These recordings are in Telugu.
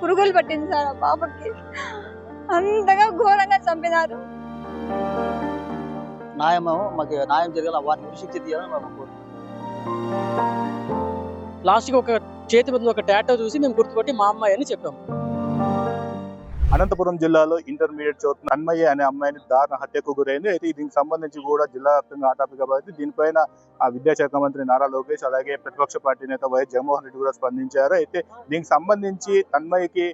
పురుగులు పట్టింది సార్ ఆ పాపకి. అంతగా ఘోరంగా చంపినారు. మాకు న్యాయం జరగాల, వారిని ఉరిశిక్ష తీయాలని మేము కోరుకుంటున్నాం. లాస్ట్‌కి ఒక చేతి మీద ఒక టాటూ చూసి మేము గుర్తుపట్టి మా అమ్మాయి అని చెప్పాము. అనంతపురం జిల్లాలో ఇంటర్మీడియట్ చదువుతున్న తన్మయ్య అనే అమ్మాయిని దారుణ హత్యకు గురైంది. అయితే దీనికి సంబంధించి కూడా జిల్లా వ్యాప్తంగా టాపిక్‌గా మారింది. దీనిపైన విద్యాశాఖ మంత్రి నారా లోకేష్ అలాగే ప్రతిపక్ష పార్టీ నేత వైఎస్ జగన్మోహన్ రెడ్డి కూడా స్పందించారు. అయితే దీనికి సంబంధించి తన్మయ్యకి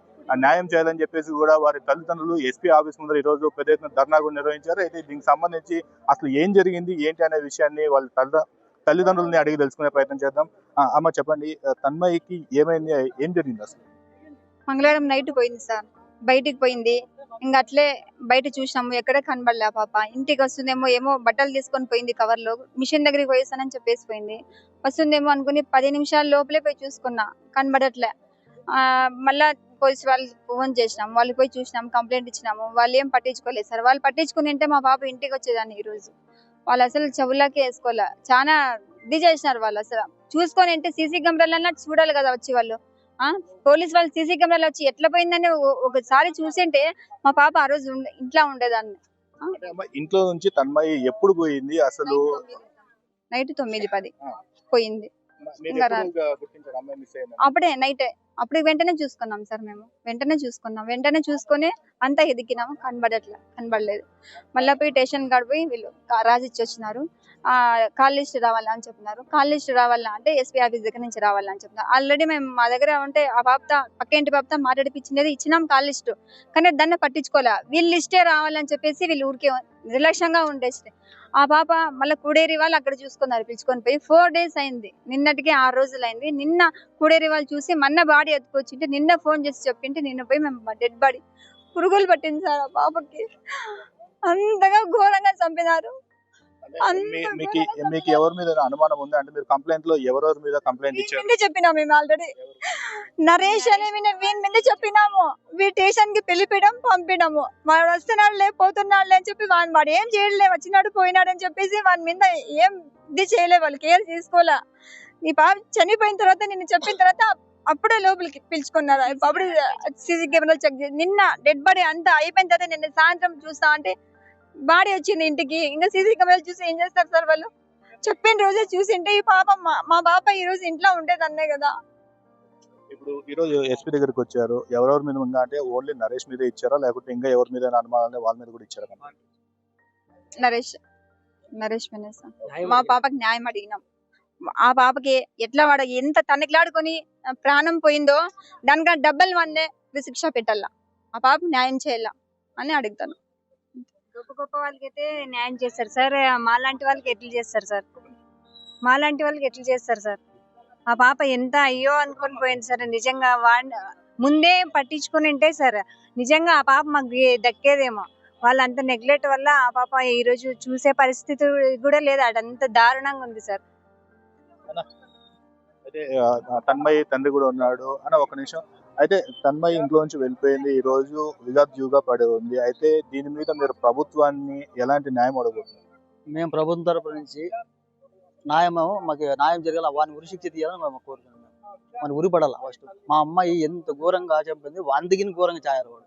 న్యాయం చేయాలని చెప్పేసి కూడా వారి తల్లిదండ్రులు ఎస్పీ ఆఫీస్ ముందర ఈ రోజు పెద్ద ఎత్తున ధర్నా కూడా నిర్వహించారు. అయితే దీనికి సంబంధించి అసలు ఏం జరిగింది ఏంటి అనే విషయాన్ని వాళ్ళ తల్లిదండ్రులని అడిగి తెలుసుకునే ప్రయత్నం చేద్దాం. అమ్మ చెప్పండి, తన్మయ్యకి ఏమైంది, ఏం జరిగింది అసలు? మంగళవారం నైట్ పోయింది సార్, బయటికి పోయింది. ఇంకా అట్లే బయట చూసినాము, ఎక్కడ కనబడలే ఆ పాప. ఇంటికి వస్తుందేమో ఏమో బట్టలు తీసుకొని పోయింది కవర్లో, మిషన్ దగ్గరికి పోయిస్తానని చెప్పేసి పోయింది. వస్తుందేమో అనుకుని 10 నిమిషాల లోపలే పోయి చూసుకున్నా, కనబడట్లే. మళ్ళా పోలీసు వాళ్ళకి ఫోన్ చేసినాం, వాళ్ళు పోయి చూసినాం, కంప్లైంట్ ఇచ్చినాము. వాళ్ళు ఏం పట్టించుకోలేదు సార్. వాళ్ళు పట్టించుకుని ఉంటే మా పాప ఇంటికి వచ్చేదాన్ని ఈ రోజు. వాళ్ళు అసలు చెవులకే వేసుకోలే, చాలా ఇది చేసినారు. వాళ్ళు అసలు చూసుకొని అంటే సీసీ కెమెరాలన్నా చూడాలి కదా వచ్చి వాళ్ళు. పోలీస్ వాళ్ళు సీసీ కెమెరాలు వచ్చి ఎట్లా పోయిందని ఒకసారి చూసింటే మా పాప ఆ రోజు ఇంట్లో ఉండేదాన్ని. ఇంట్లో నుంచి తన్మయ్య ఎప్పుడు పోయింది అసలు? నైట్ 9:10 పోయింది. అప్పుడే నైట్ అప్పుడు వెంటనే చూసుకున్నాం సార్. మేము వెంటనే చూసుకొని అంతా ఎదికినాము, కనబడలేదు. మళ్ళీ పోయి స్టేషన్ కాడ పోయి వీళ్ళు రాసిచ్చి వచ్చినారు. కాల్ లిస్ట్ రావాలని చెప్తున్నారు. కాల్ లిస్ట్ రావాలా అంటే ఎస్పీ ఆఫీస్ దగ్గర నుంచి రావాలని చెప్తున్నారు. ఆల్రెడీ మేము మా దగ్గర ఉంటే ఆ పాపతో పక్క ఇంటి పాపతో మాట్లాడిపించినది ఇచ్చినాం కాల్ లిస్ట్, కానీ దాన్ని పట్టించుకోలే. వీళ్ళు లిస్టే రావాలని చెప్పేసి వీళ్ళు ఊరికే నిర్లక్ష్యంగా ఉండేసి ఆ పాప మళ్ళీ కూడేరి వాళ్ళు అక్కడ చూసుకున్నారు, పిలుచుకొని పోయి 4 days అయింది. నిన్నటికి 6 రోజులు అయింది. నిన్న కూడేరి వాళ్ళు చూసి మొన్న బాడీ ఎత్తుకొచ్చింటే నిన్న ఫోన్ చేసి చెప్పింటే నిన్న పోయి మేము డెడ్ బాడీ పురుగులు పట్టింది సార్ ఆ పాపకి. అంతగా ఘోరంగా చంపినారు. మీకు ఎవరి మీద అనుమానం ఉంది అంటే మీరు కంప్లైంట్ లో ఎవరెవరి మీద కంప్లైంట్ ఇచ్చారు? చెప్పినాము మేము ఆల్రెడీ. నరేష్ అని వీని మీద చెప్పినాము. స్టేషన్ కి పిలిపిడం పంపినాము. వాడు వస్తున్నాడు లేకపోతున్నాడు అని చెప్పి వాడు ఏం చేయలే, వచ్చినాడు పోయినాడు అని చెప్పేసి వాని మీద ఏం ఇది చేయలే, వాళ్ళు కేర్ తీసుకోలే. నీ పాప చనిపోయిన తర్వాత నిన్ను చెప్పిన తర్వాత అప్పుడే లోపలికి పిలుచుకున్నారు. అప్పుడు సీసీ కెమెరాలు చెక్ చేసి నిన్న డెడ్ బాడీ అంతా అయిపోయిన తర్వాత నిన్న సాయంత్రం చూస్తా అంటే బాడీ వచ్చింది ఇంటికి. ఇంకా సీసీ కెమెరాలు చూసి ఏం చేస్తారు సార్ వాళ్ళు? చెప్పిన రోజే చూసింటే ఈ పాప మా పాప ఈ రోజు ఇంట్లో ఉండేదన్నే కదా. ఇప్పుడు ఈ రోజు ఎస్పీ దగ్గరికి వచ్చారు, ఎవరెవరి మీద ఉందా అంటే ఓన్లీ నరేష్ మీద ఇచ్చారా లేకపోతే ఇంకా ఎవరి మీద అనుమానాలు వాళ్ళ మీద కూడా ఇచ్చారా? నరేష్ మీద మా పాపకి న్యాయం అడిగినాం. ఆ పాపకి ఎట్లా వాడు ఎంత తనకిలాడుకొని ప్రాణం పోయిందో దానికన్నా డబ్బల్ వన్నే శిక్ష పెట్టాలా. ఆ పాప న్యాయం చేయాల అని అడుగుతాను. గొప్ప వాళ్ళకైతే న్యాయం చేస్తారు సార్, మాలాంటి వాళ్ళకి ఎట్లా చేస్తారు సార్? ఆ పాప ఎంత అయ్యో అనుకొని పోయింది సార్. నిజంగా ముందే పట్టించుకుని ఉంటే సార్ నిజంగా ఆ పాప మాకు దక్కేదేమో. వాళ్ళంత నెగ్లెక్ట్ వల్ల ఆ పాప ఈ రోజు చూసే పరిస్థితి కూడా లేదు. అదంత దారుణంగా ఉంది సార్. అయితే తన్మయ్య తండ్రి కూడా ఉన్నాడు అన్న, ఒక నిమిషం. అయితే తన్మయ్య ఇంట్లో నుంచి వెళ్ళిపోయింది, ఈ రోజు విగాబ్జీగా పడి ఉంది. అయితే దీని మీద మీరు ప్రభుత్వాన్ని ఎలాంటి న్యాయం అడగబోతున్నారు? మేము ప్రభుత్వం తరపు నుంచి మాకు న్యాయం జరగాల, వారిని ఉరిశిక్ష తీయాలని మేము కోరుకుంటున్నాం. మన ఉరి పడాల. ఫస్ట్ మా అమ్మాయి ఎంత ఘోరంగా చంపింది, అందుకని ఘోరంగా చాయారు వాడు.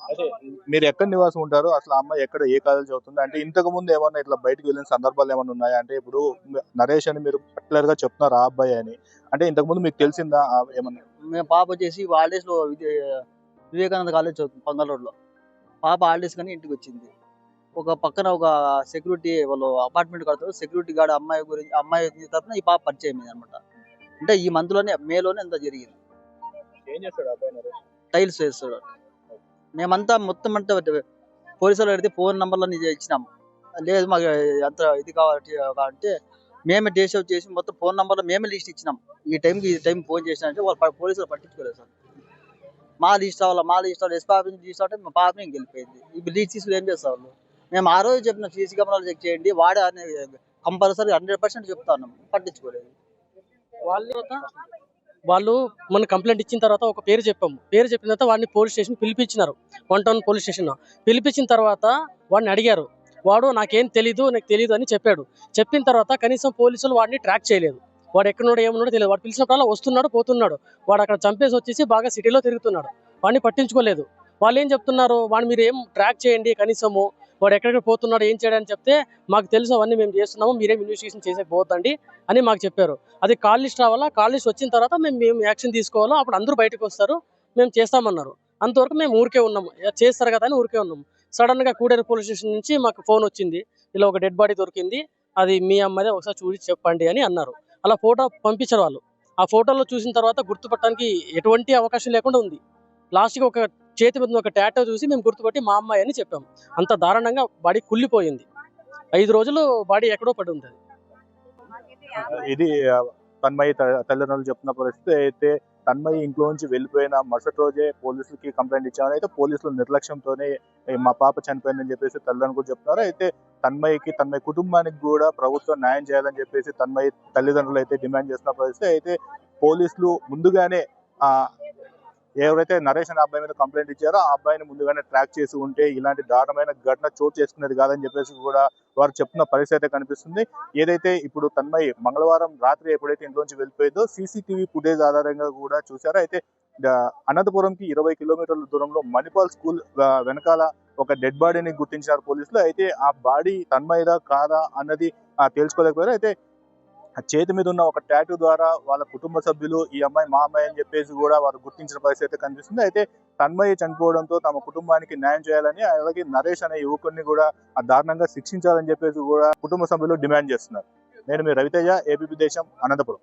అదే మీరు ఎక్కడ నివాసం ఉంటారు, అసలు ఆ అమ్మాయి ఎక్కడ ఏ కాలేజ్ చదువుతుంది అంటే ఇంతకు ముందు ఏమన్నా ఇట్లా బయటకు వెళ్ళిన సందర్భాలు ఏమన్నా ఉన్నాయా? అంటే ఇప్పుడు నరేష్ అని మీరు పర్టికులర్ గా చెప్తున్నారు ఆ అబ్బాయి అని, అంటే ఇంతకు ముందు మీకు తెలిసిందా ఏమన్నా? మేము పాప వచ్చేసి హాలిడేస్ లో వివేకానంద కాలేజ్ చదువుతుంది పొంగల్ రోడ్ లో. పాప హాలిడేస్ కానీ ఇంటికి వచ్చింది. ఒక పక్కన ఒక సెక్యూరిటీ వాళ్ళు అపార్ట్మెంట్ కడతారు, సెక్యూరిటీ గార్డ్ అమ్మాయి తరఫున ఈ పాప పరిచయం అనమాట. అంటే ఈ మంత్ లోనే మేలోనే ఎంత జరిగింది. ఏం చేస్తాడు అబ్బాయి నరేష్? టైల్స్ వేస్తాడు. మేమంతా మొత్తం అంటే పోలీసులు అడిగితే ఫోన్ నంబర్లని ఇచ్చినాము. లేదు మాకు అంత ఇది కావాలంటే మేమే టేస్ట్ అవుట్ చేసి మొత్తం ఫోన్ నంబర్లో మేమే లిస్ట్ ఇచ్చినాం. ఈ టైం ఫోన్ చేసినంటే వాళ్ళు పోలీసులు పట్టించుకోలేదు సార్. మా లిస్ట్ రావాలి ఎస్పీ ఆఫీస్ లిస్ట్ అంటే మా పాప ఇంక వెళ్ళిపోయింది. ఇప్పుడు లిస్ట్ తీసుకుని ఏం చేస్తా వాళ్ళు? మేము ఆ రోజు చెప్పిన సీసీ కెమెరాలు చెక్ చేయండి, వాడే కంపల్సరీ 100% చెప్తా ఉన్నాం, పట్టించుకోలేదు. వాళ్ళు మన కంప్లైంట్ ఇచ్చిన తర్వాత ఒక పేరు చెప్పాము. పేరు చెప్పిన తర్వాత వాడిని పోలీస్ స్టేషన్ పిలిపించినారు. 1 town పోలీస్ స్టేషన్ పిలిపించిన తర్వాత వాడిని అడిగారు. వాడు నాకు తెలియదు అని చెప్పాడు. చెప్పిన తర్వాత కనీసం పోలీసులు వాడిని ట్రాక్ చేయలేదు. వాడు ఎక్కడున్నాడు ఏమున్నాడో తెలియదు. వాడు పిలిచినప్పుడల్లా వస్తున్నాడు పోతున్నాడు. వాడు అక్కడ చంపేసి వచ్చేసి బాగా సిటీలో తిరుగుతున్నాడు. వాడిని పట్టించుకోలేదు. వాళ్ళు ఏం చెప్తున్నారు, వాడిని మీరు ఏం ట్రాక్ చేయండి కనీసము, వాడు ఎక్కడికి పోతున్నాడు ఏం చేయడానికి చెప్తే మాకు తెలుసు అవన్నీ మేము చేస్తున్నాము, మీరేం ఇన్వెస్టిగేషన్ చేసేకపోవద్దండి అని మాకు చెప్పారు. అది కాల్ లిస్ట్ రావాలా, కాల్ లిస్ట్ వచ్చిన తర్వాత మేము యాక్షన్ తీసుకోవాలో అప్పుడు అందరూ బయటకు వస్తారు, మేము చేస్తామన్నారు. అంతవరకు మేము ఊరికే ఉన్నాము, చేస్తారు కదా అని ఊరికే ఉన్నాము. సడన్ గా కూడేరు పోలీస్ స్టేషన్ నుంచి మాకు ఫోన్ వచ్చింది, ఇలా ఒక డెడ్ బాడీ దొరికింది, అది మీ అమ్మాయిదే, ఒకసారి చూసి చెప్పండి అని అన్నారు. అలా ఫోటో పంపించారు వాళ్ళు. ఆ ఫోటోలో చూసిన తర్వాత గుర్తుపట్టడానికి ఎటువంటి అవకాశం లేకుండా ఉంది. లాస్ట్కి ఒక చేతి మీద ఒక టాటో చూసి మేము గుర్తుపట్టి మా అమ్మాయి అని చెప్పాము. అంత దారుణంగా బాడీ కుళ్ళిపోయింది. 5 రోజులు బాడీ ఎక్కడో పడి ఉంటుంది. ఇది తన్మయి తల్లిదండ్రులు చెప్తున్న పరిస్థితి. అయితే తన్మయి ఇంట్లో నుంచి వెళ్ళిపోయిన మరుసటి రోజే పోలీసులకి కంప్లైంట్ ఇచ్చామని, అయితే పోలీసులు నిర్లక్ష్యంతోనే మా పాప చనిపోయిందని చెప్పేసి తల్లిదండ్రులు కూడా చెప్తున్నారు. అయితే తన్మయి కుటుంబానికి కూడా ప్రభుత్వం న్యాయం చేయాలని చెప్పేసి తన్మయి తల్లిదండ్రులు అయితే డిమాండ్ చేస్తున్న పరిస్థితి. అయితే పోలీసులు ముందుగానే ఎవరైతే నరేష్ అనే అబ్బాయి మీద కంప్లైంట్ ఇచ్చారో ఆ అబ్బాయిని ముందుగానే ట్రాక్ చేసి ఉంటే ఇలాంటి దారుణమైన ఘటన చోటు చేసుకునేది కాదని చెప్పేసి కూడా వారు చెప్తున్న పరిస్థితి అయితే కనిపిస్తుంది. ఏదైతే ఇప్పుడు తన్మయి మంగళవారం రాత్రి ఎప్పుడైతే ఇంట్లోంచి వెళ్ళిపోయిందో సీసీటీవీ ఫుటేజ్ ఆధారంగా కూడా చూశారో. అయితే అనంతపురంకి 20 కిలోమీటర్ల దూరంలో మణిపాల్ స్కూల్ వెనకాల ఒక డెడ్ బాడీని గుర్తించారు పోలీసులు. అయితే ఆ బాడీ తన్మయిదా కాదా అన్నది తేల్చుకోలేకపోయారు. అయితే చేతి మీద ఉన్న ఒక టాటూ ద్వారా వాళ్ళ కుటుంబ సభ్యులు ఈ అమ్మాయి మా అమ్మాయి అని చెప్పేసి కూడా వారు గుర్తించిన పరిస్థితి కనిపిస్తుంది. అయితే తన్మయి చనిపోవడంతో తమ కుటుంబానికి న్యాయం చేయాలని, అలాగే నరేష్ అనే యువకుడిని కూడా దారుణంగా శిక్షించాలని చెప్పేసి కూడా కుటుంబ సభ్యులు డిమాండ్ చేస్తున్నారు. నేను మీ రవితేజ, ఏబీపీ దేశం, అనంతపురం.